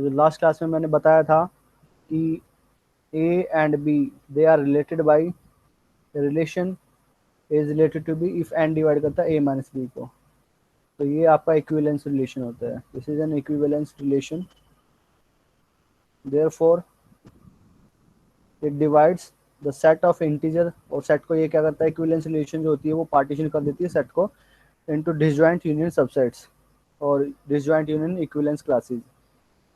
तो last class में मैंने बताया था कि A and B they are related by relation is related to B if n divide करता है A माइनस B को, तो ये आपका इक्विवेलेंस रिलेशन होता है। This is an equivalence relation, therefore it divides the set of integer, और set को ये क्या करता है, इक्विवेलेंस रिलेशन जो होती है वो पार्टीशन कर देती है सेट को इनटू डिसजॉइंट यूनियन सबसेट्स और disjoint union equivalence classes.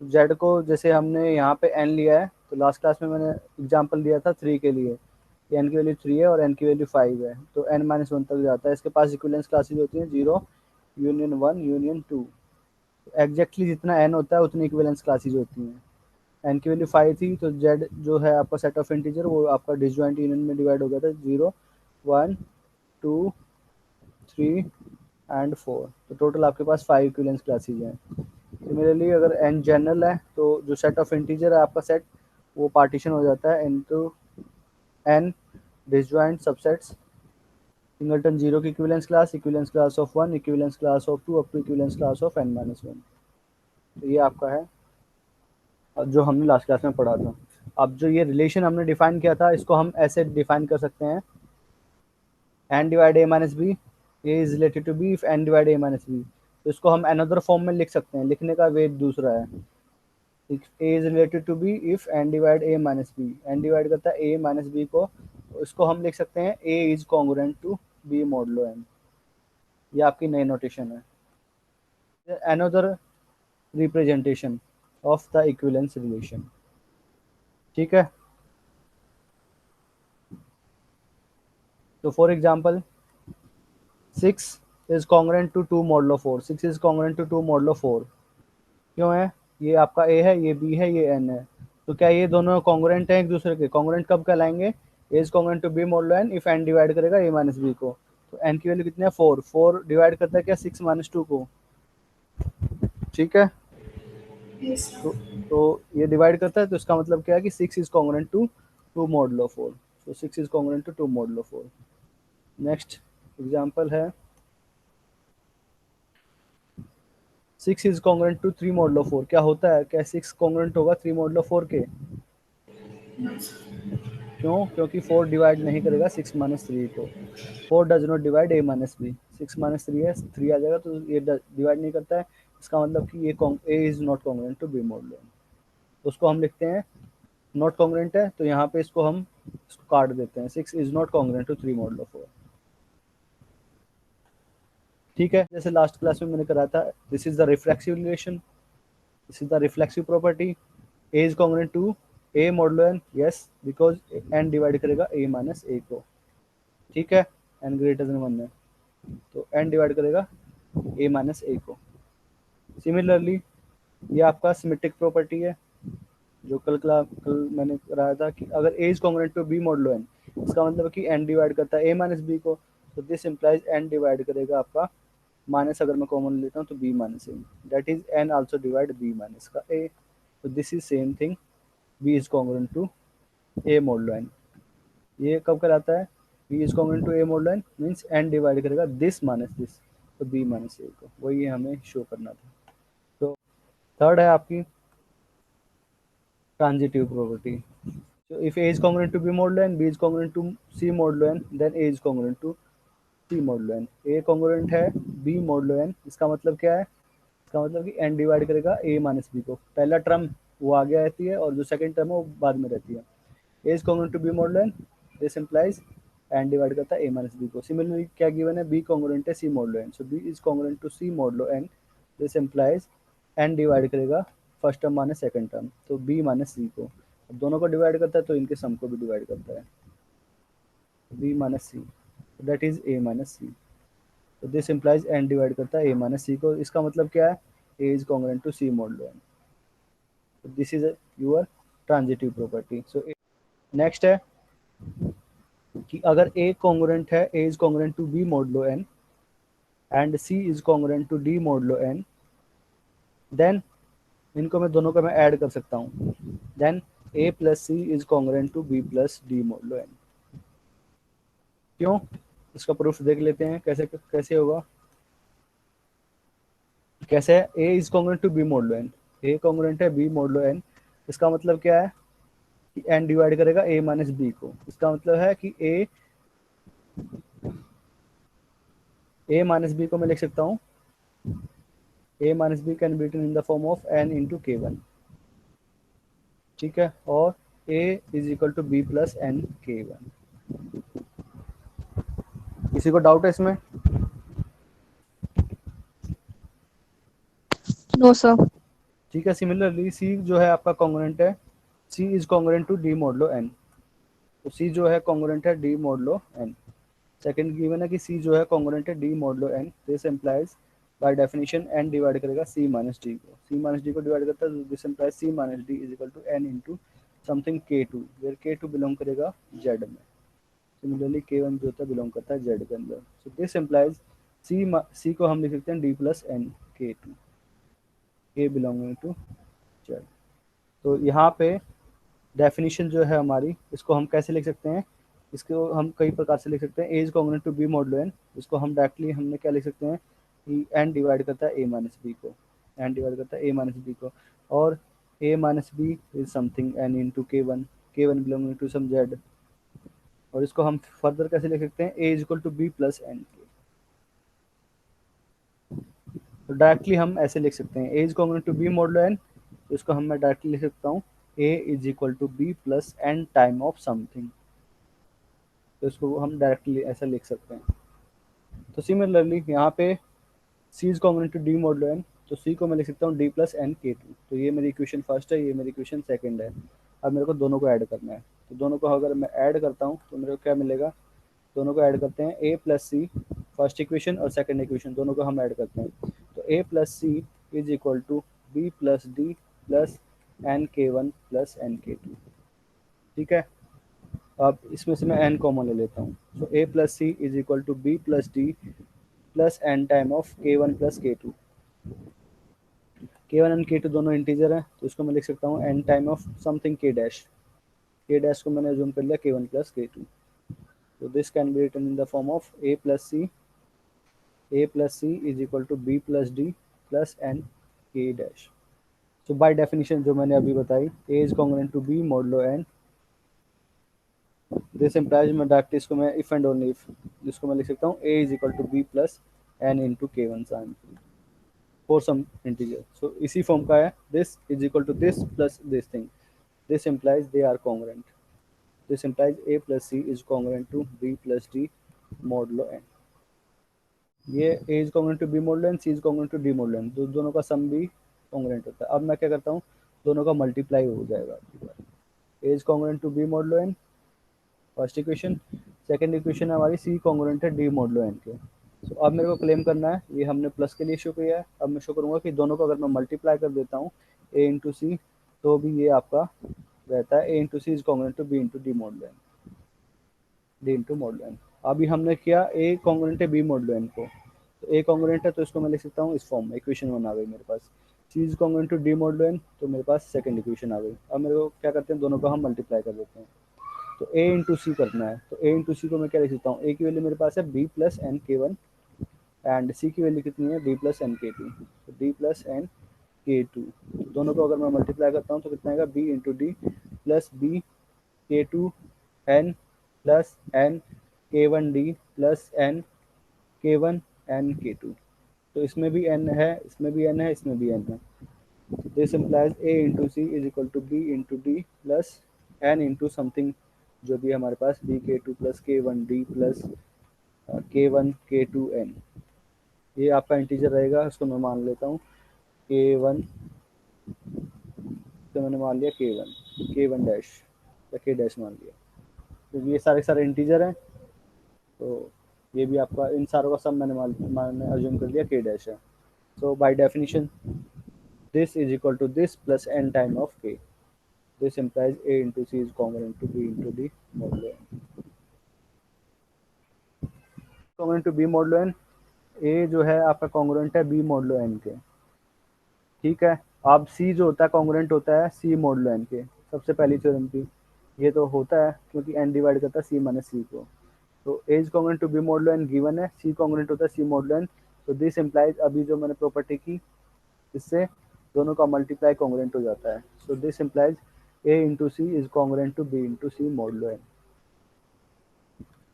Z को जैसे हमने यहाँ पे एन लिया है, तो लास्ट क्लास में मैंने एग्जांपल दिया था 3 के लिए, एन की वैल्यू 3 है और एन की वैल्यू 5 है, तो एन माइनस 1 तक जाता है। इसके पास इक्विवेलेंस क्लासेज होती हैं 0 यूनियन 1 यूनियन 2। एग्जैक्टली जितना एन होता है उतनी इक्विवेलेंस क्लासेज होती हैं। एन की वैल्यू 5 थी, तो जेड जो है आपका सेट ऑफ इंटीजर वो आपका डिसजॉइंट यूनियन में डिवाइड हो गया था 0 1 2 3 एंड 4, तो टोटल आपके पास 5 इक्विवेलेंस क्लासेज हैं। सिमिलरली अगर एन जनरल है तो जो सेट ऑफ इंटीजर है आपका सेट वो पार्टीशन हो जाता है into an disjoint subsets, singleton zero की equivalence class of 1, equivalence class of 2 up to equivalence class of n minus 1। तो ये आपका है जो हमने लास्ट क्लास में पढ़ा था। अब जो ये रिलेशन हमने डिफाइन किया था इसको हम ऐसे डिफाइन कर सकते हैं, n divide a minus b, a is related to b if n divide a minus b. तो इसको हम अनदर फॉर्म में लिख सकते हैं, लिखने का वे दूसरा है, a is related to b if n divide a minus b, n divide करता है a माइनस b को, तो इसको हम लिख सकते हैं a is congruent to b modulo n। ये आपकी नई नोटेशन है। Another representation of the equivalence relation, ठीक है। तो for example 6 is congruent to 2 modulo 4, 6 is congruent to 2 modulo 4। क्यों है? ये आपका a है, ये b है, ये n है, तो क्या ये दोनों कॉन्ग्रुएंट हैं एक दूसरे के? कॉन्ग्रुएंट कब कहलाएंगे? a is congruent to b modulo n if n divide करेगा a माइनस b को, तो n की वैल्यू कितनी है 4, 4 डिवाइड करता है क्या 6 माइनस 2 को, ठीक है। तो ये डिवाइड करता है, तो इसका मतलब क्या है कि 6 इज कॉन्ग्रुएंट टू 2 मोडलो 4, तो 6 इज कॉन्ग्रुएंट टू 2 मोडलो 4। नेक्स्ट एग्जांपल है 6 इज कॉन्ग्रुएंट टू 3 मोडलो 4। क्या होता है, क्या 6 कॉन्ग्रुएंट होगा 3 मोडलो 4 के? क्यों? क्योंकि 4 डिवाइड नहीं करेगा 6 माइनस 3 को, 4 does not divide a minus b, 6 minus 3 है, 3 आ जाएगा, तो ये डिवाइड नहीं करता है, इसका मतलब कि ये a is not congruent to b modulo n। तो उसको हम लिखते हैं नॉट कॉन्ग्रुएंट है, तो यहाँ पे इसको हम इसको काट देते हैं, 6 इज नॉट कॉन्ग्रुएंट टू 3 मोडलो 4, ठीक है। जैसे लास्ट क्लास में मैंने कराया था, this is the reflexive relation, this is the reflexive property, a is congruent to a modulo n, yes, because n divide करेगा a माइनस a को, ठीक है, n ग्रेटर देन 1 है, तो n डिवाइड करेगा a माइनस a को। Similarly ये आपका सिमेट्रिक प्रॉपर्टी है, जो कल मैंने कराया था कि अगर a is congruent to b modulo n, इसका मतलब कि n डिवाइड करता है a माइनस b को, तो दिस इम्प्लाइज n डिवाइड करेगा आपका माइनस, अगर मैं कॉमन लेता हूँ तो b minus a, that is n also divide b minus का a, तो this is same thing, b is congruent to a modulo n। ये कब कराता है? b is congruent to a modulo n means n divide करेगा this minus this, तो b minus a को, वही हमें शो करना था। तो थर्ड है आपकी transitive property, so if a is congruent to b modulo n, b is congruent to c modulo n, then a is congruent to c modulo n। a congruent है b modulo n, इसका मतलब क्या है? इसका मतलब कि n divide करेगा a minus b को, पहला टर्म वो आगे रहती है और जो सेकंड टर्म है वो बाद में रहती है। a is congruent to b modulo n, this implies n divide करता है a माइनस b को। सिमिलरली क्या गिवन है? b congruent है c modulo n, so b is congruent to c modulo n, this implies n divide करेगा first term minus second term, तो b minus c को। अब दोनों को डिवाइड करता है तो इनके सम को भी डिवाइड करता है, b minus C, that is a minus C, तो दिस इम्प्लाइज n डिवाइड करता है a माइनस सी को। इसका मतलब क्या है? a is congruent to c modulo n, तो this is your transitive property. So next है कि अगर a कॉन्ग्रुएंट है, a is congruent to b modulo n and c is congruent to d modulo n, then इनको मैं दोनों को मैं ऐड कर सकता हूँ, then a plus C is congruent to b plus d modulo n। क्यों? इसका प्रूफ देख लेते हैं कैसे कैसे होगा। कैसे है? a is congruent to b modulo n, a congruent है बी मॉडलो एन, इसका मतलब क्या है कि एन डिवाइड करेगा ए माइनस बी को। इसका मतलब है कि ए माइनस बी को मैं लिख सकता हूँ, A minus B can be written in the form of N into K one, ठीक है, और A is equal to B plus N के वन। किसी को डाउट है इसमें? No sir. ठीक है, सिमिलरली सी जो है आपका कॉन्ग्रुएंट है, C is congruent to D modulo N, तो सी जो है कॉन्ग्रुएंट है D modulo N. Second given है कि सी जो है कॉन्ग्रुएंट है D modulo N, this implies by definition n divide करेगा सी माइनस डी को, सी माइनस डी को डिवाइड करता है, this implies c minus d is equal to n into something k two, where k two belong करेगा z में। Similarly k one जो होता है बिलोंग करता है जेड के अंदर, सो दिस एम्प्लाइज सी को हम लिख सकते हैं डी प्लस एन के टू, के बिलोंगिंग टू जेड। तो यहाँ पे डेफिनेशन जो है हमारी, इसको हम कैसे लिख सकते हैं, इसको हम कई प्रकार से लिख सकते हैं। A is congruent to B modulo N, इसको हम डायरेक्टली हमने क्या लिख सकते हैं कि एन डिवाइड करता है ए माइनस बी को, एन डिवाइड करता है ए माइनस बी को, और A minus B is something N into K one belonging to some Z. और इसको हम फर्दर कैसे लिख सकते हैं, A is equal to B plus N K, तो डायरेक्टली हम ऐसे लिख सकते हैं A is congruent to B modulo N, तो इसको हम मैं डायरेक्टली लिख सकता हूँ A is equal to B plus N time of something, तो इसको हम डायरेक्टली ऐसा लिख सकते हैं। तो सिमिलरली यहाँ पे C is congruent to D modulo N, तो सी को मैं लिख सकता हूँ डी प्लस एन के टू, तो ये मेरी इक्वेशन फर्स्ट है, ये मेरी इक्वेशन सेकंड है। अब मेरे को दोनों को ऐड करना है, तो दोनों को अगर मैं ऐड करता हूँ तो मेरे को क्या मिलेगा, दोनों को ऐड करते हैं A plus C, first equation और सेकंड इक्वेशन दोनों को हम ऐड करते हैं, तो A plus C is equal to B plus D plus N के वन प्लस एन के टू, ठीक है। अब इसमें से मैं एन कॉमन ले लेता हूँ, तो A plus C is equal to B plus D plus N time of K one plus K two, K one and K two दोनों इंटीजर हैं, तो इसको मैं लिख सकता हूँ N time of something K dash, K dash को मैंने अज्यूम कर लिया K one plus K two, तो this can be written in the form of A plus C is equal to B plus D plus N K dash. तो by definition जो मैंने अभी बताई, A is congruent to B modulo N, this implies मैं directly इसको मैं if and only if, जिसको मैं लिख सकता हूँ A is equal to B plus N into K one sign for some integer, so इसी फॉर्म का है, this is equal to this plus this thing, this implies they are congruent, this implies A plus C is congruent to B plus D modulo N, ये A is congruent to B modulo N, C is congruent to D modulo N, दोनों का सम भी congruent होता है। अब मैं क्या करता हूँ, दोनों का मल्टीप्लाई हो जाएगा, A is congruent to B modulo N first equation, second equation हमारी सी कॉन्ग्रुएंट है डी मॉडलो एन के। सो अब मेरे को क्लेम करना है, ये हमने प्लस के लिए शो किया है, अब मैं शो करूँगा कि दोनों को अगर मैं मल्टीप्लाई कर देता हूँ ए इंटू सी, तो भी ये आपका रहता है A into C is congruent to B into D modulo N, D into modulo N. अभी हमने किया ए कॉन्ग्रुएंट है बी मॉडलो एन को, तो ए कॉन्ग्रुएंट है तो इसको मैं लिख सकता हूँ इस फॉर्म में, इक्वेशन वन आ गई मेरे पास, C is congruent to D modulo N, तो मेरे पास सेकंड इक्वेशन आ गई। अब मेरे को क्या करते हैं, दोनों को हम मल्टीप्लाई कर देते हैं, तो ए इंटू सी करना है, तो ए इंटू सी को मैं क्या लिख सकता हूँ, ए की वैल्यू मेरे पास है बी प्लस एन के वन एंड सी की वैल्यू कितनी है डी प्लस एन के टू, तो डी प्लस एन के टू, दोनों को अगर मैं मल्टीप्लाई करता हूँ तो कितना आएगा b into d plus b k two n plus N के वन डी प्लस एन के वन एन के टू, तो इसमें भी एन है, इसमें भी एन है, इसमें भी एन है, this implies a into C is equal to B into d plus N into something जो भी हमारे पास b k two plus k one d plus k one k two n, ये आपका इंटीजर रहेगा, इसको मैं मान लेता हूँ के वन, तो मैंने मान लिया के वन डैश या के डैश मान लिया, तो ये सारे सारे इंटीजर हैं, तो ये भी आपका इन सारों का सम मैंने अज्यूम कर लिया के डैश है, so by definition this is equal to this plus N time of K, this implies a into c is congruent to b into d modulo n, congruent to b modulo n, a जो है आपका congruent है b modulo n के, ठीक है। अब c जो होता है कॉन्ग्रुएंट होता है c मोडुलो n के, सबसे पहली थ्योरम थी, ये तो होता है क्योंकि n डिवाइड करता है c माइनस c को, तो a is congruent to b modulo n given है, c कॉन्ग्रुएंट होता है c मोडुलो n, तो दिस इम्प्लाइज अभी जो मैंने प्रॉपर्टी की इससे दोनों का मल्टीप्लाई कॉन्ग्रुएंट हो जाता है। So this implies a into C is congruent to B into c modulo n.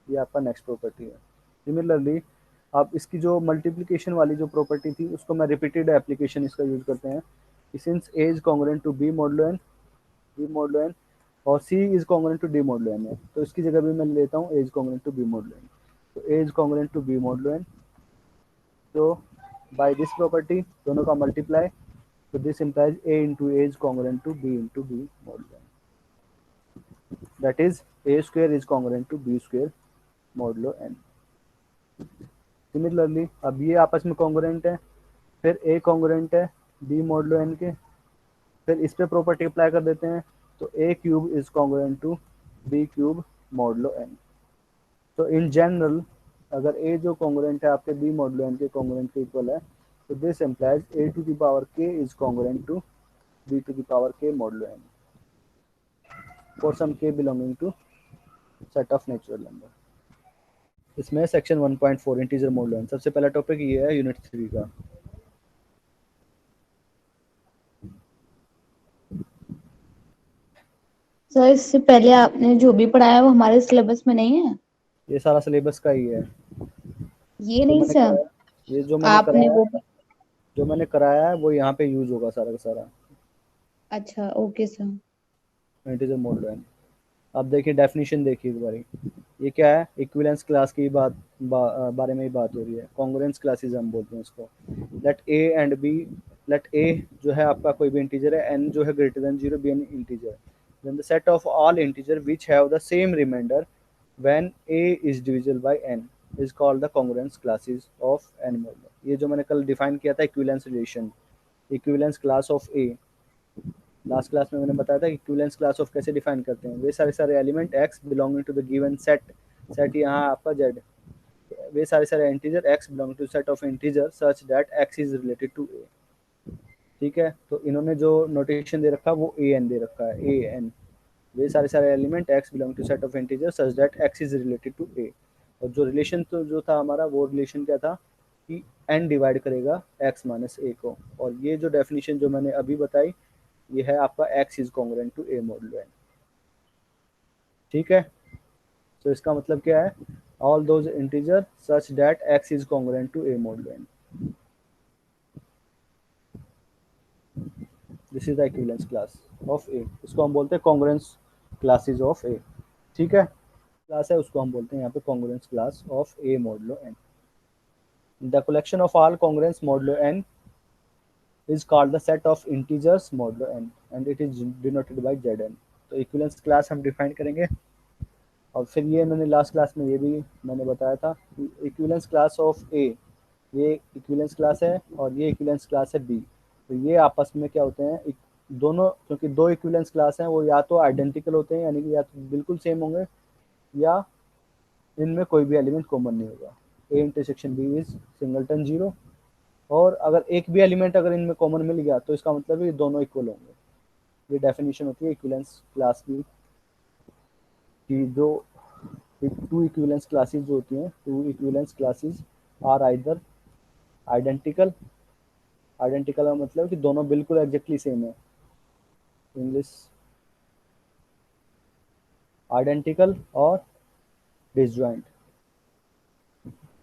ये आपका नेक्स्ट प्रॉपर्टी है। सिमिलरली आप इसकी जो मल्टीप्लिकेशन वाली जो प्रॉपर्टी थी उसको मैं रिपीटेड एप्लीकेशन इसका यूज करते हैं। Since A is congruent to B modulo N, B modulo N और C is congruent to D modulo N है, तो इसकी जगह भी मैं लेता हूँ A is congruent to B modulo N. तो A is congruent to B modulo N, तो बाय दिस प्रॉपर्टी दोनों का मल्टीप्लाई, तो this implies a into a is congruent to b into b modulo n, that is a square is congruent to b square modulo n। Similarly अब ये आपस में congruent है, फिर a कॉन्ग्रुएंट है b मॉडुलो n के, फिर इस पे प्रॉपर्टी अप्लाई कर देते हैं, तो a cube is congruent to b cube modulo n। तो इन जनरल अगर a जो कॉन्ग्रुएंट है आपके b मॉडुलो n के कॉन्ग्रुएंट के इक्वल है, तो this implies a to the power k is congruent to b to the power k modulo n for some k belonging to set of natural number। इसमें section 1.4 integer modulo n, सबसे पहला topic ये है unit 3 का। Sir इससे पहले आपने जो भी पढ़ाया वो हमारे सिलेबस में नहीं है। ये सारा सिलेबस का ही है ये जो नहीं मैंने सर, कराया, ये जो मैंने आपने कराया, वो। जो मैंने कराया है वो यहाँ पे यूज होगा सारा का सारा अच्छा okay sir. Integer modulo n। अब देखिए डेफिनेशन देखिए एक बारी, ये क्या है, इक्विवेलेंस क्लास की बारे में ही बात हो रही है। कॉन्ग्रुएंस क्लासेस हम बोलते हैं इसको। Let A and B, let A जो है आपका कोई भी इंटीजर है, एन जो है greater than zero, b n integer, then the set of all integer which have the same remainder when a is divisible by n is called the congruence classes of n modulo. ये जो मैंने कल define किया था equivalence relation, equivalence class of a, last class में मैंने बताया था कि इक्विवेलेंस क्लास ऑफ कैसे डिफाइन करते हैं। वे सारे सारे element x belonging to the given set, set यहाँ आपका जेड, वे सारे सारे integer X belong to set of integer such that X is related to A. ठीक है, तो इन्होंने जो नोटेशन दे रखा है वो ए एन दे रखा है, ए एन। वे सारे सारे element X belong to set of integer such that X is related to A. और जो रिलेशन तो जो था हमारा वो रिलेशन क्या था कि एन डिवाइड करेगा एक्स माइनस ए को। और ये जो डेफिनेशन जो मैंने अभी बताई ये है आपका x is congruent to a modulo n। ठीक है, तो इसका मतलब क्या है, all those integer such that x is congruent to a modulo n, this is the equivalence class of a। इसको हम बोलते हैं कॉन्ग्रुएंस क्लासेस ऑफ a। ठीक है, क्लास है उसको हम बोलते हैं यहाँ पे congruence class of a modulo n। The collection of all congruence modulo n is called the set of integers modulo n and it is denoted by zn। तो इक्विवेलेंस क्लास हम डिफाइन करेंगे। और फिर ये मैंने लास्ट क्लास में ये भी मैंने बताया था कि इक्विवेलेंस क्लास ऑफ ए, ये इक्विवेलेंस क्लास है और ये इक्विवेलेंस क्लास है बी। तो ये आपस में क्या होते हैं, दोनों, क्योंकि दो इक्विवेलेंस क्लास हैं वो या तो आइडेंटिकल होते हैं यानी कि या तो बिल्कुल सेम होंगे या इनमें कोई भी एलिमेंट कॉमन नहीं होगा। A intersection b is singleton zero, और अगर एक भी एलिमेंट अगर इनमें कॉमन मिल गया तो इसका मतलब है ये दोनों इक्वल होंगे। ये डेफिनेशन होती है इक्विवेलेंस क्लास की कि जो टू इक्विवेलेंस क्लासेस जो होती हैं, two equivalence classes are either identical, identical का मतलब कि दोनों बिल्कुल एग्जैक्टली सेम है, इंग्लिश आइडेंटिकल और डिसजॉइंट।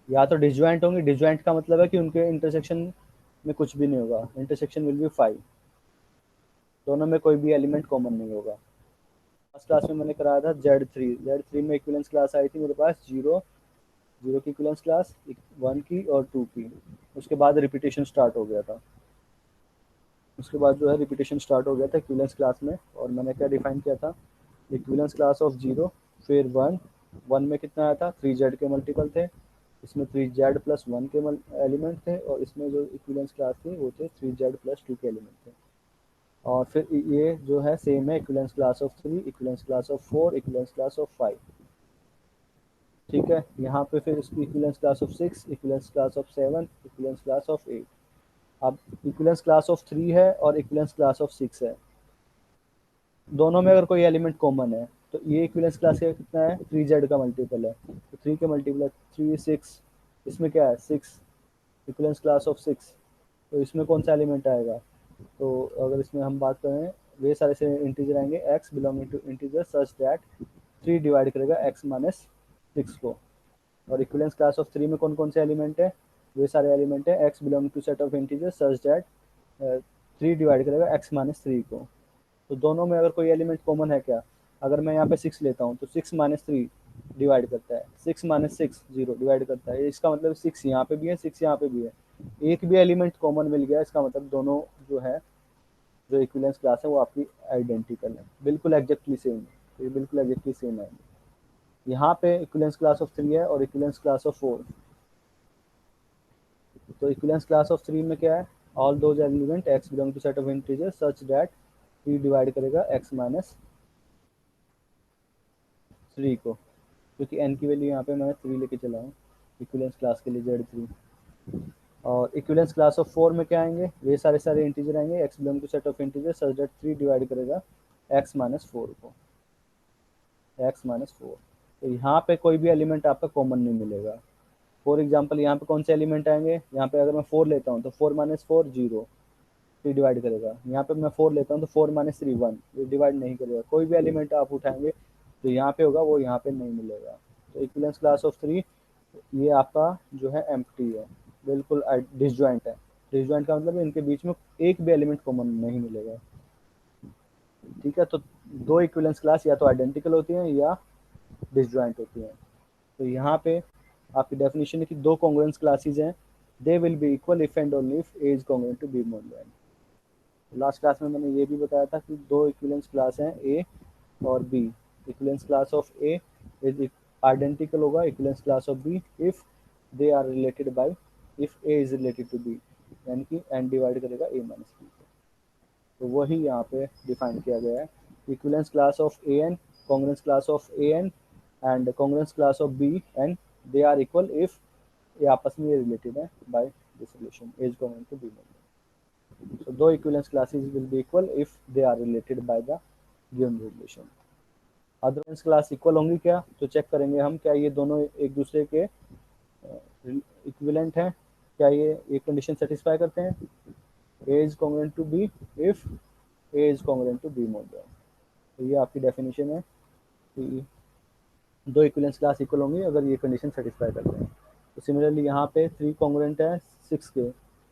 या तो डिसजॉइंट होंगे, डिसजॉइंट का मतलब है कि उनके इंटरसेक्शन में कुछ भी नहीं होगा, इंटरसेक्शन विल बी 5, दोनों में कोई भी एलिमेंट कॉमन नहीं होगा। फर्स्ट क्लास में मैंने कराया था Z3, Z3 में इक्विवेलेंस क्लास आई थी मेरे पास जीरो, जीरो की इक्विवेलेंस क्लास, वन की और टू की। उसके बाद रिपीटेशन स्टार्ट हो गया था, उसके बाद जो है रिपीटेशन स्टार्ट हो गया था इक्विवेलेंस क्लास में। और मैंने क्या डिफाइन किया था, इक्विवेलेंस क्लास ऑफ जीरो, फिर वन, वन में कितना आया था, 3z के मल्टीपल थे, इसमें 3z प्लस वन के एलिमेंट थे, और इसमें जो इक्विवेलेंस क्लास थी वो थे 3z प्लस टू के एलिमेंट थे। और फिर ये जो है सेम है equivalence class of three, equivalence class of four, equivalence class of five. ठीक है, यहाँ पे फिर इसकी equivalence class of six, equivalence class of seven, equivalence class of eight. अब इक्विवेलेंस क्लास ऑफ थ्री है और इक्विवेलेंस क्लास ऑफ सिक्स है, दोनों में अगर कोई एलिमेंट कॉमन है तो ये इक्विवेलेंस क्लास का कितना है, 3z का मल्टीपल है, तो थ्री के मल्टीपल है थ्री सिक्स, इसमें क्या है six, equivalence class of six, तो इसमें कौन सा एलिमेंट आएगा, तो अगर इसमें हम बात करें, वे सारे से इंटीजर आएंगे x belonging to integer such that 3 divide करेगा x माइनस 6 को। और इक्विवेलेंस क्लास ऑफ 3 में कौन कौन से एलिमेंट है, वे सारे एलिमेंट है x belonging to set of integer such that 3 divide करेगा x माइनस 3 को। तो दोनों में अगर कोई एलिमेंट कॉमन है क्या, अगर मैं यहाँ पे 6 लेता हूँ तो 6 माइनस 3 डिवाइड करता है, 6 माइनस 6 जीरो डिवाइड करता है, इसका मतलब 6 यहाँ पे भी है 6 यहाँ पे भी है, एक भी एलिमेंट कॉमन मिल गया, इसका मतलब दोनों जो है जो इक्विवेलेंस क्लास है वो आपकी आइडेंटिकल है, बिल्कुल एग्जैक्टली सेम है, तो ये बिल्कुल एग्जैक्टली सेम है। यहाँ पे इक्विवेलेंस क्लास ऑफ 3 है और इक्विवेलेंस क्लास ऑफ 4। तो इक्विवेलेंस क्लास ऑफ 3 में क्या है, all those element x belong to set of integer such that 3 divide करेगा x माइनस 3 को, क्योंकि n की वैल्यू यहाँ पे मैं 3 लेके चला हूँ इक्विवेलेंस क्लास के लिए Z3। और इक्विवेलेंस क्लास ऑफ 4 में क्या आएंगे, वे सारे सारे इंटीजर आएंगे x belong to set of integer such that 3 divide करेगा x माइनस 4 को, x माइनस 4। तो यहाँ पे कोई भी एलिमेंट आपका कॉमन नहीं मिलेगा। फॉर एग्जाम्पल यहाँ पे कौन से एलिमेंट आएंगे, यहाँ पे अगर मैं 4 लेता हूँ तो 4 माइनस 4 जीरो, 3 डिवाइड करेगा। यहाँ पे मैं 4 लेता हूँ तो 4 माइनस 3 1, ये डिवाइड नहीं करेगा। कोई भी एलिमेंट आप उठाएंगे जो यहाँ पे होगा वो यहाँ पे नहीं मिलेगा। तो इक्विवेलेंस क्लास ऑफ 3 ये आपका जो है एम्प्टी है, बिल्कुल डिसजॉइंट है। डिसजॉइंट का मतलब इनके बीच में एक भी एलिमेंट कॉमन नहीं मिलेगा। ठीक है, तो दो इक्विवेलेंस क्लास या तो आइडेंटिकल होती हैं या डिसजॉइंट होती हैं। तो यहाँ पे आपकी डेफिनेशन है कि दो कॉन्ग्रुएंस क्लासेस हैं, they will be equal if and only if A is congruent to B modulo n. Last class में मैंने ये भी बताया था कि दो इक्विवेलेंस क्लास हैं ए और B. Equivalence class of A is identical होगा equivalence class of B if they are related by, if A is related to B, यानी कि एन डिवाइड करेगा ए माइनस बी को। तो वही यहाँ पे डिफाइन किया गया है, equivalence class of a n, congruence class of a n and congruence class of b n, they are equal if ये आपस में रिलेटेड है by this relation a is congruent to b. So though equivalence classes will be equal if they are related by the given relation. Otherwise class equal होंगी क्या, तो check करेंगे हम क्या ये दोनों एक दूसरे के इक्विवेलेंट हैं, क्या ये कंडीशन सेटिस्फाई करते हैं। A is congruent to B if A is congruent to B modulo. तो ये आपकी डेफिनेशन है कि दो इक्विवेलेंस क्लास इक्वल होंगी अगर ये कंडीशन सेटिस्फाई करते हैं। तो सिमिलरली यहाँ पे 3 कॉन्ग्रुएंट है 6 के,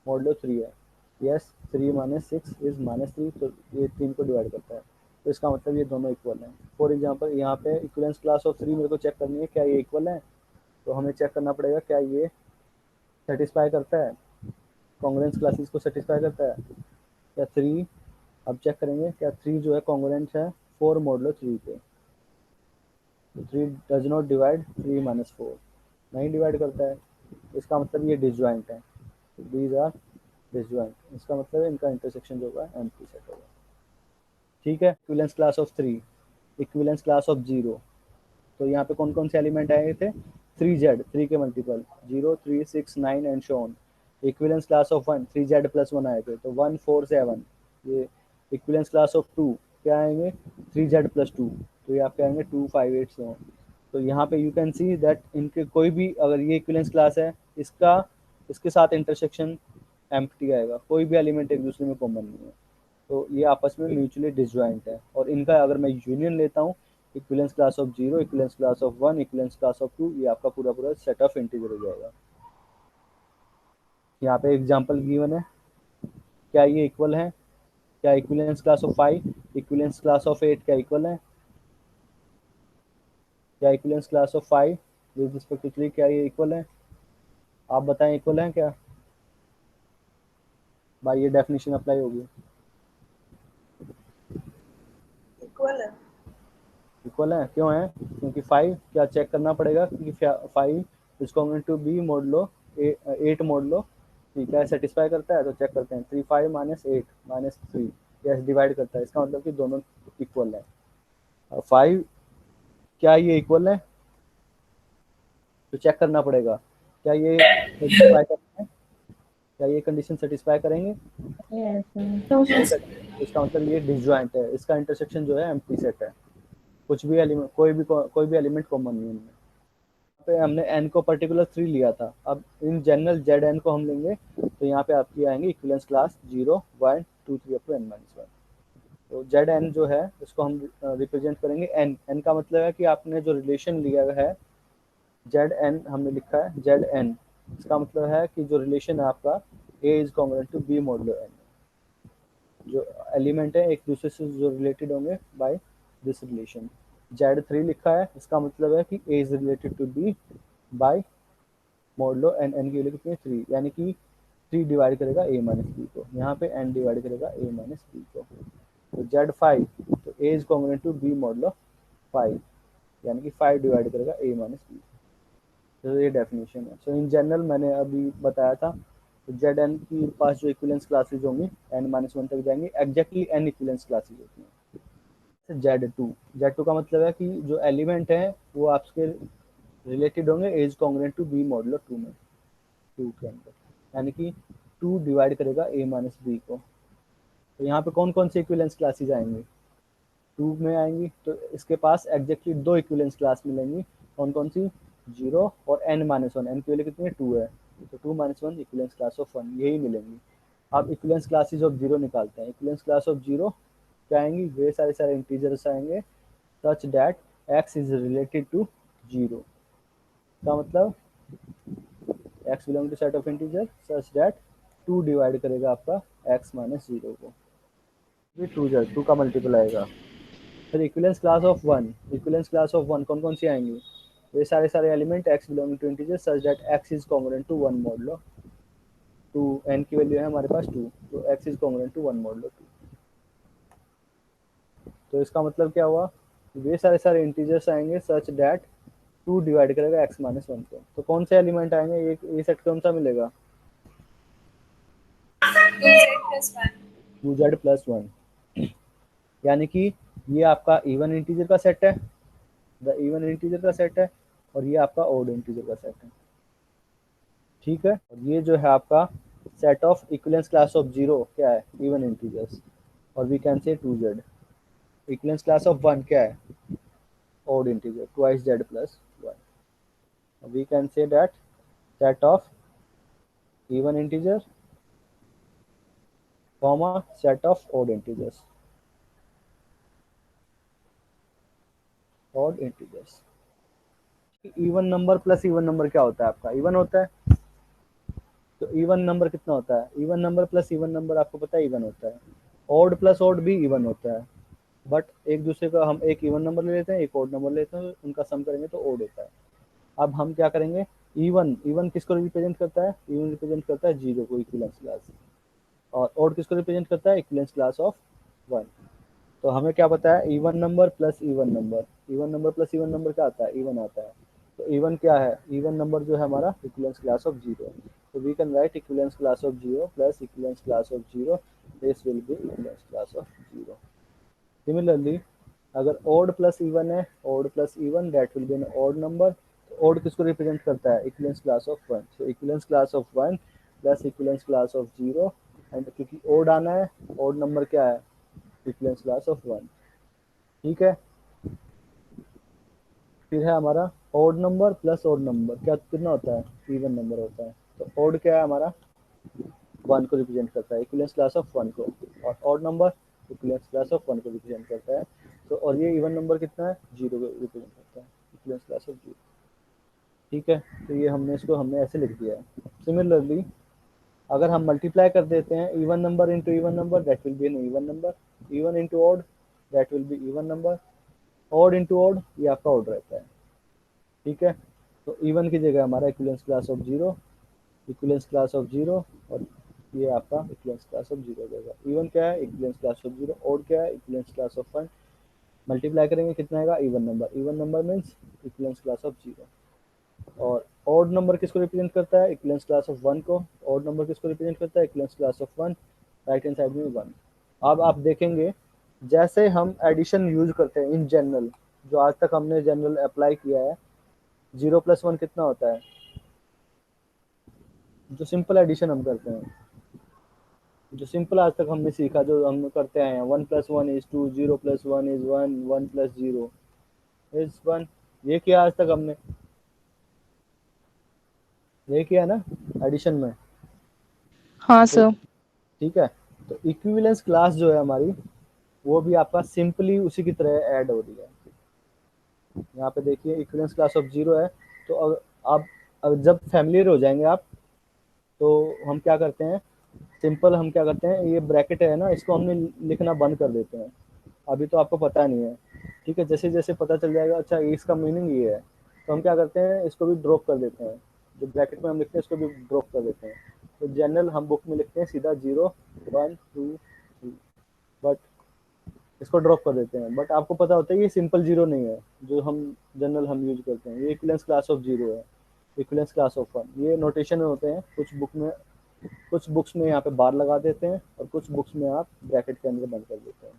मॉडुलो 3 है, यस 3 माइनस 6 इज माइनस 3, तो ये 3 को डिवाइड करता है, तो इसका मतलब ये दोनों इक्वल हैं। फॉर एग्जांपल यहाँ पे इक्विवेलेंस क्लास ऑफ 3 मेरे को चेक करनी है क्या ये इक्वल है, तो हमें चेक करना पड़ेगा क्या ये सेटिस्फाई करता है, कॉन्ग्रुएंस क्लासेस को सेटिस्फाई करता है क्या 3। अब चेक करेंगे क्या 3 जो है कॉन्ग्रुएंट है 4 मॉडुलो 3 के, तो 3 डज नॉट डिवाइड 3 माइनस 4, नहीं डिवाइड करता है, इसका मतलब ये डिसजॉइंट है, दीज आर डिसजॉइंट, इसका मतलब है इनका इंटरसेक्शन जो होगा एम्प्टी सेट होगा। ठीक है, equivalence class of 3, equivalence class of 0। तो यहाँ पे कौन कौन से एलिमेंट आए थे, 3z 3 के multiple 0 3 6 9 and so on. Equivalence class of 1 3z plus 1 आए थे तो 1 4 7। ये इक्विवेलेंस क्लास ऑफ 2 क्या आएंगे 3z प्लस 2, तो ये आपके आएंगे 2 5 8 सो ऑन। तो यहाँ पे यू कैन सी दैट इनके कोई भी अगर ये इक्विवेलेंस क्लास है इसका इसके साथ इंटरसेक्शन एम्प्टी आएगा, कोई भी एलिमेंट एक दूसरे में कॉमन नहीं है, तो ये आपस में म्यूचुअली डिसजॉइंट है। और इनका अगर मैं यूनियन लेता हूँ equivalence class of 0 equivalence class of 1 equivalence class of 2, ये आपका पूरा पूरा सेट ऑफ इंटीजर हो जाएगा। यहाँ पे एग्जांपल गिवन है, क्या ये इक्वल है, क्या equivalence class of 5 equivalence class of 8 क्या इक्वल है, क्या equivalence class of 5 with respect to 3 क्या ये इक्वल है, आप बताएं इक्वल है क्या भाई, ये डेफिनेशन अप्लाई होगी। इक्वल है। इक्वल है क्यों है, क्योंकि 5 क्या चेक करना पड़ेगा क्योंकि 5 is congruent to B modulo 8 modulo, ठीक है सेटिस्फाई करता है, तो चेक करते हैं 3 5 माइनस 8 माइनस 3 यस डिवाइड करता है, इसका मतलब कि दोनों इक्वल है। 5 क्या ये इक्वल है, तो चेक करना पड़ेगा क्या ये सेटिस्फाई करते हैं, क्या ये कंडीशन सेटिस्फाई करेंगे, तो नहीं करते, इसका मतलब ये डिसजॉइंट है, इसका इंटरसेक्शन जो है एम्प्टी सेट है, कुछ भी एलिमेंट कोई भी एलिमेंट कॉमन नहीं है इनमें। पे हमने n को पर्टिकुलर 3 लिया था, अब इन जनरल जेड एन को हम लेंगे तो यहाँ पे आपकी आएंगे equivalence class 0 1 2 3 up to n minus 1। तो जेड एन जो है इसको हम रिप्रेजेंट करेंगे एन। एन का मतलब है कि आपने जो रिलेशन लिया है जेड एन हमने लिखा है जेड एन, इसका मतलब है कि जो रिलेशन है आपका A is congruent to B modulo N. जो एलिमेंट है एक दूसरे से जो रिलेटेड होंगे by this relation. Z three लिखा है, इसका मतलब है कि A is related to B by modulo N. N की वैल्यू कितनी है 3, यानी कि 3 डिवाइड करेगा ए माइनस बी को, यहाँ पे एन डिवाइड करेगा ए माइनस बी को। तो जेड 5, तो A is congruent to B modulo 5, यानी कि 5 डिवाइड करेगा ए माइनस बी। तो ये डेफिनेशन है। सो इन जनरल मैंने अभी बताया था, तो जेड एन की पास जो इक्विलेंस क्लासेज होंगी एन माइनस 1 तक जाएंगी, एग्जैक्टली एन इक्विलेंस क्लासेज होती हैं। जेड टू, जेड टू का मतलब है कि जो एलिमेंट है वो आपके रिलेटेड होंगे A is congruent to B modulo 2 में, 2 के अंदर, यानी कि 2 डिवाइड करेगा ए माइनस बी को। तो यहाँ पे कौन कौन सी इक्विलेंस क्लासेज आएंगी, 2 में आएंगी, तो इसके पास एग्जैक्टली 2 इक्विलेंस क्लास मिलेंगी। कौन कौन सी, 0 और n माइनस 1। एन की वैल्यू कितनी है 2 है, तो 2 माइनस 1 इक्विलेंस क्लास ऑफ 1 यही मिलेंगी। आप इक्विलेंस क्लासेज ऑफ 0 निकालते हैं। इक्विलेंस क्लास ऑफ 0 क्या आएंगी, वे सारे सारे इंटीजर्स आएंगे such that x is related to 0। का मतलब x belong to set of integer such that 2 divide करेगा आपका x माइनस 0 को, फिर 2 का मल्टीपल आएगा। फिर equivalence class of 1, equivalence class of 1 कौन कौन सी आएंगी, ये सारे सारे element x belong to integer such that x is congruent to 1 modulo 2। n की वैल्यू है हमारे पास 2, तो x is congruent to 1 modulo 2। तो इसका मतलब क्या हुआ, ये सारे सारे इंटीजर्स आएंगे सच दैट 2 डिवाइड करेगा x माइनस 1 को। तो कौन से एलिमेंट आएंगे, ये सेट कौन सा मिलेगा, 2z+1, यानी कि ये आपका इवन इंटीजर का सेट है, द इवन इंटीजर का सेट है, और ये आपका ओड इंटीजर का सेट है। ठीक है, और ये जो है आपका set of equivalence class of 0 क्या है, इवन इंटीजर्स, और we can say 2z। Equivalents class of 1 क्या है, odd integer, twice z plus 1. We can say that set of even integer comma set of odd integers, odd integers। Even number plus even number क्या होता है आपका, even होता है। तो even number कितना होता है, even number plus even number आपको पता है इवन होता है। ऑड प्लस ऑड भी इवन होता है, बट एक दूसरे का हम एक इवन नंबर ले लेते हैं एक ऑड नंबर लेते हैं, उनका सम करेंगे तो ऑड होता है। अब हम क्या करेंगे, इवन, इवन किसको रिप्रेजेंट करता है, इवन रिप्रेजेंट करता है 0 को, इक्विलेंस क्लास। और ऑड किसको रिप्रेजेंट करता है, इक्विलेंस क्लास ऑफ 1। तो हमें क्या पता है, even number plus even number, even number plus even number क्या आता है, इवन आता है। तो इवन क्या है, इवन नंबर जो है हमारा इक्विलेंस क्लास ऑफ 0। तो we can write equivalence class of 0 plus equivalence class of 0, this will be equivalence class of 0। Similarly अगर ओड प्लस इवन है, odd plus even that will be an odd number. तो odd किसको represent करता है, equivalence class of 1। So equivalence class of 1 plus equivalence class of 0, and क्योंकि odd आना है, odd number क्या है, इक्विलेंस क्लास ऑफ 1। ठीक है, फिर है हमारा odd number plus odd number क्या कितना होता है, इवन नंबर होता है। तो ओड क्या है हमारा, 1 को रिप्रेजेंट करता है, इक्विलेंस क्लास ऑफ 1 को, और odd number equivalents class of 1 को रिप्रेजेंट करता है। तो और ये इवन नंबर कितना है, 0 को रिप्रेजेंट करता है, इक्विलेंस क्लास ऑफ 0। ठीक है, तो ये हमने ऐसे लिख दिया है। सिमिलरली अगर हम मल्टीप्लाई कर देते हैं even number into even number that will be an even number, even into odd that will be even number, odd into odd ये आपका ऑड रहता है। ठीक है, तो इवन की जगह हमारा equivalents class of 0, equivalents class of 0, और ये आपका इक्विलेंस क्लास ऑफ 0 देगा। इवन क्या है, इक्विलेंस क्लास ऑफ 0, ऑड क्या है, इक्विलेंस क्लास ऑफ 1। मल्टीप्लाई करेंगे कितना आएगा, even number, even number means equivalents class of 0। और ऑड नंबर किसको रिप्रेजेंट करता है, इक्विलेंस क्लास ऑफ 1 को। ऑड नंबर किसको रिप्रेजेंट करता है, equivalence class of 1, right hand side में 1। अब आप देखेंगे जैसे हम एडिशन यूज करते हैं इन जनरल, जो आज तक हमने जनरल अप्लाई किया है, 0+1 कितना होता है, जो सिंपल एडिशन हम करते हैं, जो सिंपल आज तक हमने सीखा, जो हम करते आए हैं, 1+1 is 2, 0+1 is 1, 1+0 is 1, ये किया आज तक हमने, ये किया ना एडिशन में। हाँ तो सर। ठीक है, तो इक्विवेलेंस क्लास जो है हमारी, वो भी आपका सिंपली उसी की तरह ऐड हो रही है। यहाँ पे देखिए इक्विवेलेंस क्लास ऑफ जीरो है। तो अब जब फैमिलियर हो जाएंगे आप, तो हम क्या करते हैं, सिंपल हम क्या करते हैं, ये ब्रैकेट है ना, इसको हमने लिखना बंद कर देते हैं। अभी तो आपको पता नहीं है, ठीक है। जैसे जैसे पता चल जाएगा अच्छा इसका मीनिंग ये है, तो हम क्या करते हैं, इसको भी ड्रॉप कर देते हैं। जो ब्रैकेट में हम लिखते हैं इसको भी ड्रॉप कर देते हैं। तो जनरल हम बुक में लिखते हैं सीधा 0 1 2 3, बट इसको ड्रॉप कर देते हैं। बट आपको पता होता है ये सिंपल जीरो नहीं है जो हम जनरल हम यूज करते हैं, ये इक्विवेलेंस क्लास ऑफ जीरो है, इक्विवेलेंस क्लास ऑफ वन। ये नोटेशन में होते हैं, कुछ बुक्स में यहाँ पे बार लगा देते हैं और कुछ बुक्स में आप ब्रैकेट के अंदर बंद कर देते हैं।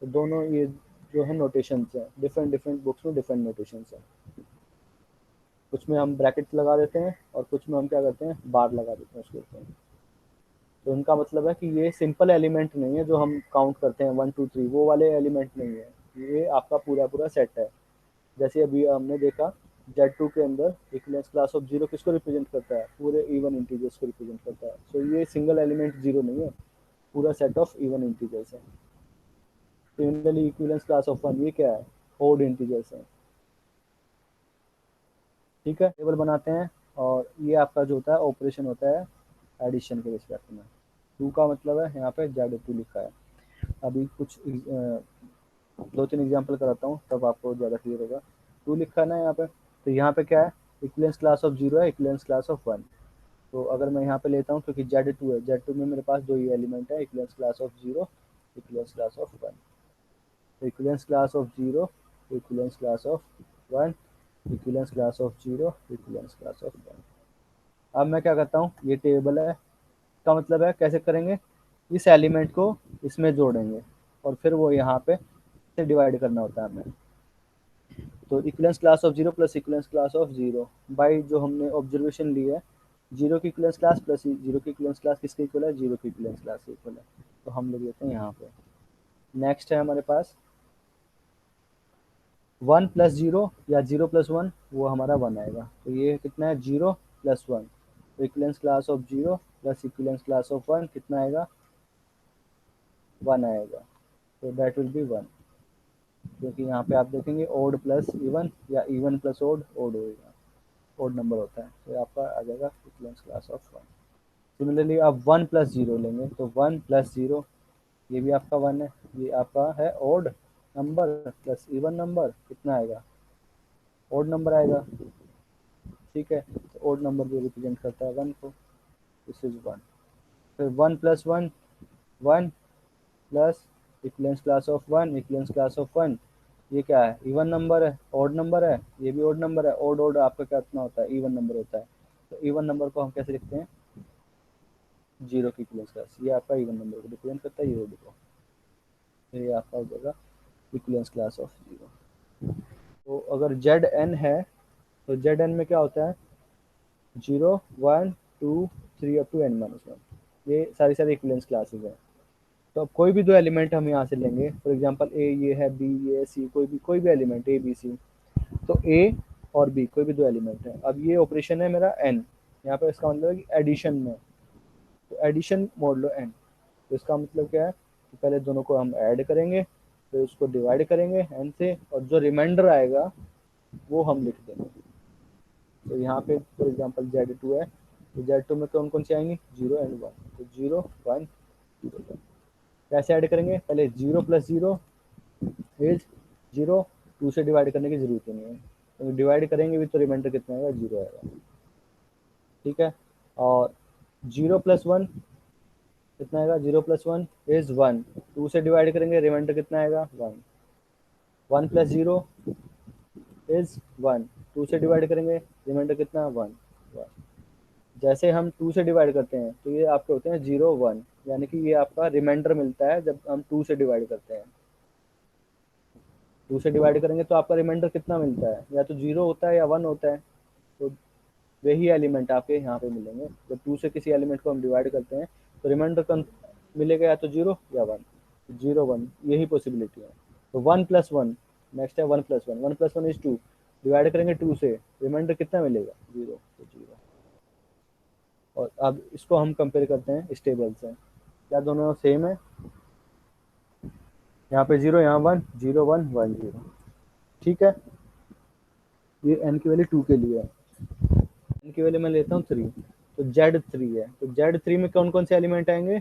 तो दोनों ये जो है नोटेशंस हैं, डिफरेंट डिफरेंट बुक्स में डिफरेंट नोटेशंस हैं। कुछ में हम ब्रैकेट लगा देते हैं और कुछ में हम क्या करते हैं, बार लगा देते हैं उसके ऊपर। तो इनका मतलब है कि ये सिंपल एलिमेंट नहीं है जो हम काउंट करते हैं 1 2 3, वो वाले एलिमेंट नहीं है, ये आपका पूरा पूरा सेट है। जैसे अभी हमने देखा Z2 के अंदर इक्विवेलेंस क्लास ऑफ जीरो किसको रिप्रेजेंट करता है, पूरे इवन इंटीजर्स को रिप्रेजेंट करता है। सो ये सिंगल एलिमेंट जीरो नहीं है, पूरा सेट ऑफ इवन इंटीजर्स है। Similarly equivalence class of one ये क्या है, ओड इंटीजर्स है। ठीक है, टेबल बनाते हैं और ये आपका जो होता है ऑपरेशन होता है एडिशन के रिस्पेक्ट में। टू का मतलब है यहाँ पे Z2 लिखा है। अभी कुछ दो तीन एग्जांपल कराता हूँ तब आपको ज़्यादा क्लियर होगा। टू लिखा है ना यहाँ पे, तो यहाँ पे क्या है, इक्विवेलेंस क्लास ऑफ जीरो है, इक्विवेलेंस क्लास ऑफ वन। तो अगर मैं यहाँ पे लेता हूँ, क्योंकि Z2 है, Z2 में मेरे पास दो ही एलिमेंट है, equivalence class of zero, equivalence class of one. तो equivalence class of zero, equivalence class of one, equivalence class of zero, equivalence class of one. अब मैं क्या करता हूँ, ये टेबल है, इसका मतलब है कैसे करेंगे, इस एलिमेंट को इसमें जोड़ेंगे और फिर वो यहाँ पे से डिवाइड करना होता है हमें। तो equivalence class of zero plus equivalence class of zero by जो हमने ऑब्जर्वेशन ली है, जीरो की इक्विवेलेंस क्लास प्लस जीरो की इक्विवेलेंस क्लास किसके इक्वल है, जीरो की इक्विवेलेंस क्लास के इक्वल है। तो हम लोग लेते हैं यहाँ पे। नेक्स्ट है हमारे पास वन प्लस जीरो या जीरो प्लस वन, वो हमारा वन आएगा। तो ये कितना है, जीरो प्लस वन। तो equivalence class of zero plus equivalence class of one कितना आएगा, वन आएगा। तो दैट विल बी वन, क्योंकि यहाँ पे आप देखेंगे ओड प्लस इवन या इवन प्लस ओड, ओड होगा, ओड नंबर होता है। तो आपका आ जाएगा equivalence class of one. Similarly आप वन प्लस जीरो लेंगे, तो वन प्लस जीरो ये भी आपका वन है, ये आपका है odd number plus even number, कितना आएगा, ओड नंबर आएगा। ठीक है, तो ओड नंबर जो रिप्रेजेंट करता है वन को, दिस इज वन। फिर one plus one, one plus equivalence class of one, equivalence class of one, ये क्या है, इवन नंबर है, ओड नंबर है, ये भी ओड नंबर है। ओड ओड आपका कितना होता है, इवन नंबर होता है। तो इवन नंबर को हम कैसे लिखते हैं, जीरो की इक्विवेलेंस क्लास, ये आपका इवन नंबर को रिप्रेजेंट करता है, ये ओड को। तो ये आपका हो जाएगा इक्विवेलेंस क्लास ऑफ जीरो। तो अगर जेड एन है, तो जेड एन में क्या होता है, zero one two three up to n minus one, ये सारी सारी इक्विवेलेंस क्लासेस हैं। तो अब कोई भी दो एलिमेंट हम यहाँ से लेंगे, फॉर एग्जांपल ए ये है, बी ये है, सी कोई भी एलिमेंट ए बी सी। तो ए और बी कोई भी दो एलिमेंट है। अब ये ऑपरेशन है मेरा एन, यहाँ पे इसका मतलब है कि एडिशन में, तो एडिशन मोड लो एन। तो इसका मतलब क्या है कि पहले दोनों को हम ऐड करेंगे, फिर उसको डिवाइड करेंगे एन से, और जो रिमाइंडर आएगा वो हम लिख देंगे। तो यहाँ पे फॉर एग्जांपल Z2 है, तो Z2 में कौन कौन से आएंगे, जीरो एंड वन। तो जीरो वन जीरो वन कैसे ऐड करेंगे, पहले zero plus zero is zero, two से डिवाइड करने की जरूरत ही नहीं है, तो डिवाइड करेंगे भी तो रिमाइंडर कितना आएगा, जीरो आएगा। ठीक है, और जीरो प्लस वन कितना आएगा, zero plus one is one, two से डिवाइड करेंगे रिमाइंडर कितना आएगा, one. One plus zero is one, two से डिवाइड करेंगे रिमाइंडर कितना, वन वन। जैसे हम टू से डिवाइड करते हैं तो ये आपके होते हैं जीरो वन, यानी कि ये आपका रिमाइंडर मिलता है जब हम टू से डिवाइड करते हैं। टू से डिवाइड करेंगे तो आपका रिमाइंडर कितना मिलता है, या तो जीरो होता है या वन होता है। तो वही एलिमेंट आपके यहाँ पे मिलेंगे, जब टू से किसी एलिमेंट को हम डिवाइड करते हैं तो रिमाइंडर कौन मिलेगा, या तो जीरो या वन, जीरो वन, यही पॉसिबिलिटी है। तो वन प्लस वन, नेक्स्ट है one plus one, one plus one is two, divide करेंगे टू से, रिमाइंडर कितना मिलेगा, जीरो, तो जीरो। और अब इसको हम कंपेयर करते हैं इस टेबल से। क्या दोनों सेम है? यहाँ पे 0, यहाँ 1, 0 1 1 0। ठीक है, ये n की वैल्यू 2 के लिए है। n की वैल्यू मैं लेता हूँ 3, तो Z3 है। तो Z3 में कौन कौन से एलिमेंट आएंगे?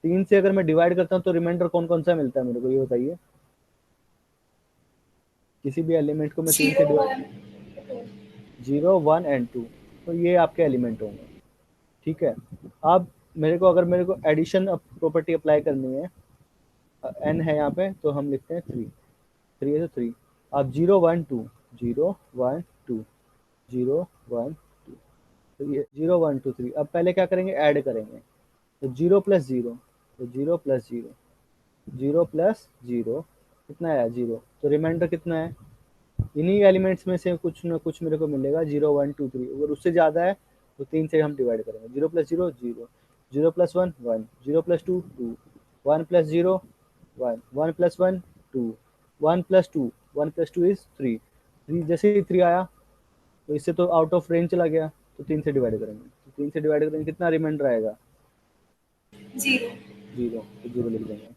3 से अगर मैं डिवाइड करता हूँ तो रिमाइंडर कौन कौन सा मिलता है मेरे को, ये बताइए। किसी भी एलिमेंट को मैं 3 से 0 डिवाइड, 1 2। 0 1 एंड 2, तो ये आपके एलिमेंट होंगे। ठीक है, अब मेरे को एडिशन प्रॉपर्टी अप्लाई करनी है, n है यहाँ पे, तो हम लिखते हैं 3, 3 है तो 3। अब 0 1 2, 0 1 2, 0 1 2, तो ये 0 1 2 3। अब पहले क्या करेंगे, ऐड करेंगे। तो 0 प्लस 0, तो 0 प्लस 0, 0 प्लस 0 कितना है 0, तो रिमाइंडर कितना है? इन्हीं एलिमेंट्स में से कुछ ना कुछ मेरे को मिलेगा, 0 1 2 3। अगर उससे ज़्यादा है तो 3 से हम डिवाइड करेंगे। 0 plus 0 0, 0 plus 1 1, 0 plus 2 2, 1 plus 0 1, 1 plus 1 2, 1 plus 2, 1 plus 2 is 3। 3 जैसे ही 3 आया तो इससे तो आउट ऑफ रेंज चला गया, तो 3 से डिवाइड करेंगे। तो 3 से डिवाइड करेंगे, कितना रिमाइंडर आएगा? 0। 0, तो 0 लिख देंगे।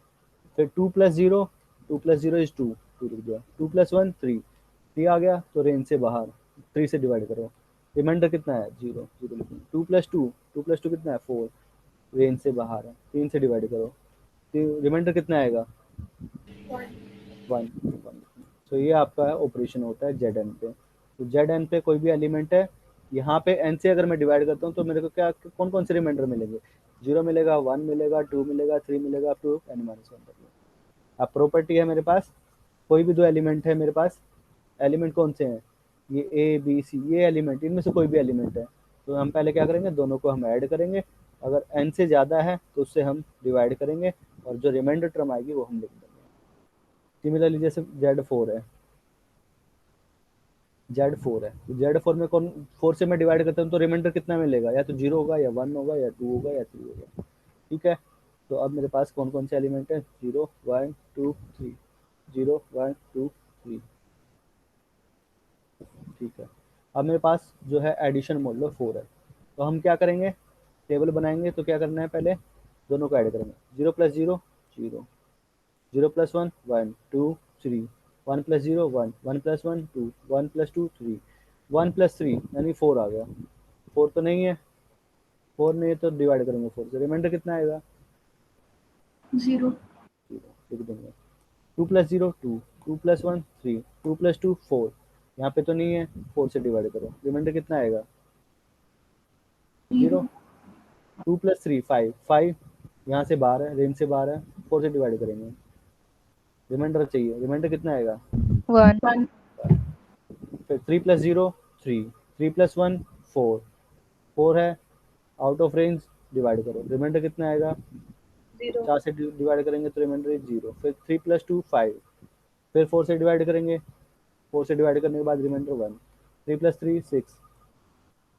फिर 2 प्लस 0, 2 प्लस 0 इज 2, 2 लिख दिया। 2 प्लस 1 3, 3 आ गया तो रेंज से बाहर, 3 से डिवाइड करो। रिमाइंडर कितना है? 0, 0 लिख देंगे। 2 प्लस 2, 2 प्लस 2 कितना है? 4, रेंज से बाहर है, 3 से डिवाइड करो, तो रिमाइंडर कितना आएगा? 1, 1। तो ये आपका ऑपरेशन होता है जेड एन पे। तो जेड एन पे कोई भी एलिमेंट है, यहाँ पे एन से अगर मैं डिवाइड करता हूँ तो मेरे को क्या कौन कौन से रिमाइंडर मिलेंगे? 0 मिलेगा, 1 मिलेगा, 2 मिलेगा, 3 मिलेगा, अप टू n माइनस 1 तक। अब प्रॉपर्टी है मेरे पास, कोई भी दो एलिमेंट है मेरे पास, एलिमेंट कौन से हैं? ये ए बी सी, ये एलिमेंट, इनमें से कोई भी एलिमेंट है, तो हम पहले क्या करेंगे, दोनों को हम ऐड करेंगे। अगर n से ज़्यादा है तो उससे हम डिवाइड करेंगे, और जो रिमाइंडर टर्म आएगी वो हम लिख देंगे। सिमिलरली जैसे Z4 है, Z4 है, तो Z4 में कौन, 4 से मैं डिवाइड करता हूँ तो रिमाइंडर कितना मिलेगा? या तो 0 होगा, या 1 होगा, या 2 होगा, या 3 होगा। ठीक है, तो अब मेरे पास कौन कौन से एलिमेंट है? 0 1 2 3, 0 1 2 3। ठीक है, अब मेरे पास जो है एडिशन मॉडुलो 4 है, तो हम क्या करेंगे, टेबल बनाएंगे। तो क्या करना है, पहले दोनों को ऐड करेंगे। 0 plus 0 0, 0 plus 1 1 2 3, 1 plus 0 1, 1 plus 1 2, 1 plus 2 3, 1 plus 3 यानी 4 आ गया। 4 तो नहीं है, 4 नहीं है तो डिवाइड करेंगे 4 से, रिमाइंडर कितना आएगा? 0। 0 लिख देंगे। 2 प्लस 0 2, 2 प्लस 1 3, 2 प्लस 2 4, यहाँ पे तो नहीं है, 4 से डिवाइड करो, रिमाइंडर कितना आएगा? 0। 2 प्लस 3 5, 5 यहाँ से बाहर है, रेंज से बाहर है, 4 से डिवाइड करेंगे, रिमाइंडर चाहिए, रिमाइंडर कितना आएगा? 1 1। फिर 3 प्लस 0 3, 3 प्लस 1 4, 4 है, आउट ऑफ रेंज, डिवाइड करो, रिमाइंडर कितना आएगा? 0 4 से डिवाइड करेंगे तो रिमाइंडर इज 0। फिर 3 प्लस 2 5, फिर 4 से डिवाइड करेंगे, 4 से डिवाइड करने के बाद रिमाइंडर 1। 3 प्लस 3 6,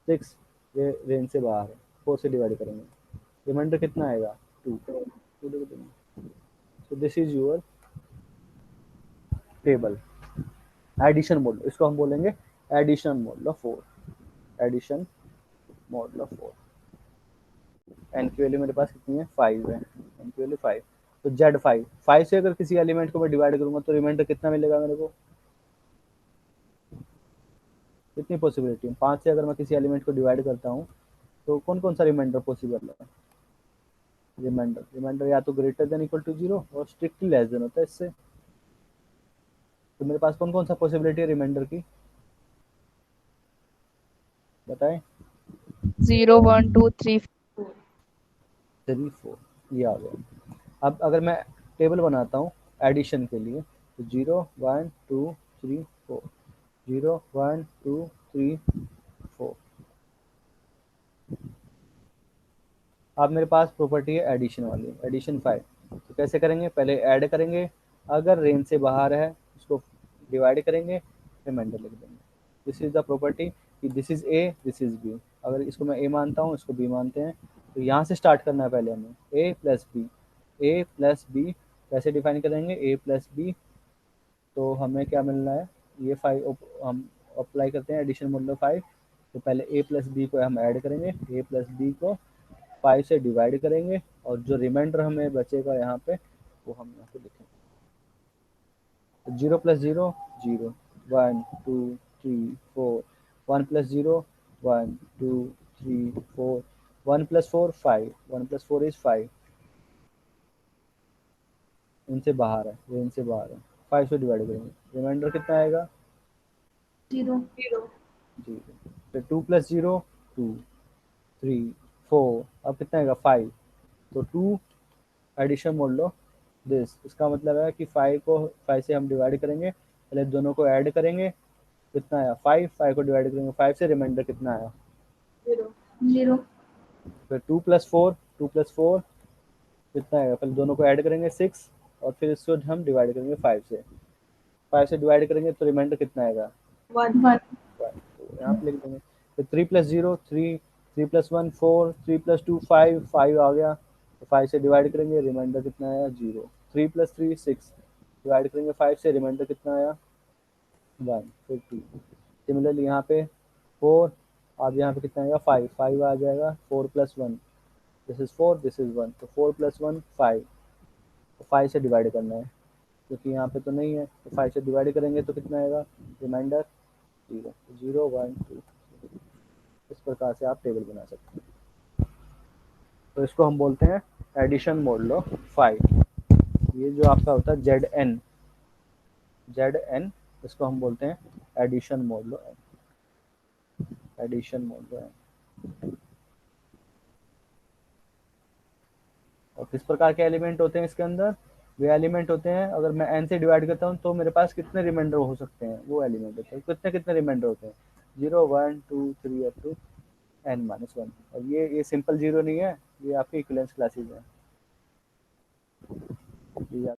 6 रेंज से बाहर है, 4 से डिवाइड करेंगे, रिमाइंडर कितना आएगा? 2, 2 लिख देंगे। So this is your table, addition mode, इसको हम बोलेंगे addition mode of 4, addition mode of 4। N की वैल्यू मेरे पास कितनी है? 5 है, एन की वैल्यू 5। तो जेड 5, 5 से अगर किसी एलिमेंट को मैं डिवाइड करूंगा तो रिमाइंडर कितना मिलेगा मेरे को? कितनी पॉसिबिलिटी है? 5 से अगर मैं किसी एलिमेंट को डिवाइड करता हूँ तो कौन कौन सा रिमाइंडर पॉसिबल है? रिमाइंडर, रिमाइंडर या तो ग्रेटर देन इक्वल टू 0 और स्ट्रिक्टली लेस देन होता है इससे। तो मेरे पास कौन कौन सा पॉसिबिलिटी है रिमाइंडर की, बताएं। 0 1 2 3 4। 3 4, ये आ गया। अब अगर मैं टेबल बनाता हूँ एडिशन के लिए, तो 0 1 2 3 4, 0 1 2 3 4। अब मेरे पास प्रॉपर्टी है एडिशन वाली, एडिशन 5। तो कैसे करेंगे, पहले ऐड करेंगे, अगर रेंज से बाहर है उसको डिवाइड करेंगे, रिमाइंडर लिख देंगे। दिस इज द प्रॉपर्टी कि this is A, this is B. अगर इसको मैं ए मानता हूँ, इसको बी मानते हैं, तो यहाँ से स्टार्ट करना है पहले हमें, ए प्लस बी। ए प्लस बी कैसे डिफाइन करेंगे, ए प्लस बी, तो हमें क्या मिलना है, ये 5 हम अप्लाई करते हैं एडिशन मॉडुलो 5। तो पहले ए प्लस बी को हम ऐड करेंगे, ए प्लस बी को 5 से डिवाइड करेंगे और जो रिमाइंडर हमें बचेगा यहाँ पे वो हम यहाँ पे लिखेंगे। 0 plus 0 0, 1 2 3 4, 1 plus 0 1 2 3 4, 1 plus 4 5, 1 plus 4 is 5, इनसे बाहर है, ये इनसे बाहर है। 5 से डिवाइड करेंगे, रिमाइंडर कितना आएगा? 0। जी। फिर 2 प्लस 0 2, 3 4, अब कितना आएगा? 5। तो 2 एडिशन मोड लो दिस, इसका मतलब है कि 5 को 5 से हम डिवाइड करेंगे, पहले दोनों को ऐड करेंगे, कितना आया? 5, 5 को डिवाइड करेंगे 5 से, रिमाइंडर कितना आया? 0। फिर 2 प्लस 4, 2 प्लस 4 कितना आएगा? पहले दोनों को ऐड करेंगे 6, और फिर इसको हम डिवाइड करेंगे 5 से, 5 से डिवाइड करेंगे तो रिमाइंडर कितना आएगा? 1। तो यहाँ पे लिख देंगे। फिर 3 प्लस 0 3, 3 प्लस 1 4, 3 प्लस 2 5, 5 आ गया, तो 5 से डिवाइड करेंगे, रिमाइंडर कितना आया? 0। 3 प्लस 3 6, डिवाइड करेंगे 5 से, रिमाइंडर कितना आया? 1। फिर 2। सिमिलरली यहाँ पे 4, अब यहाँ पे कितना आएगा? 5, 5 आ जाएगा। 4 plus 1, this is 4, this is 1, तो 4 प्लस 1 5, तो 5 से डिवाइड करना है क्योंकि यहाँ पे तो नहीं है, तो 5 से डिवाइड करेंगे तो कितना आएगा? रिमाइंडर 0, 0 1 2। इस प्रकार से आप टेबल बना सकते हैं। तो इसको हम बोलते हैं एडिशन मोड लो 5। ये जो आपका होता है जेड एन, इसको हम बोलते हैं एडिशन मोड लो एन, एडिशन मोड लो एन। और किस प्रकार के एलिमेंट होते हैं इसके अंदर? वे एलिमेंट होते हैं, अगर मैं एन से डिवाइड करता हूँ तो मेरे पास कितने रिमाइंडर हो सकते हैं, वो एलिमेंट होते हैं। कितने कितने रिमाइंडर होते हैं? 0 1 2 3 अप टू n-1। और ये सिंपल जीरो नहीं है, ये आपके इक्विवेलेंस क्लासेस हैं।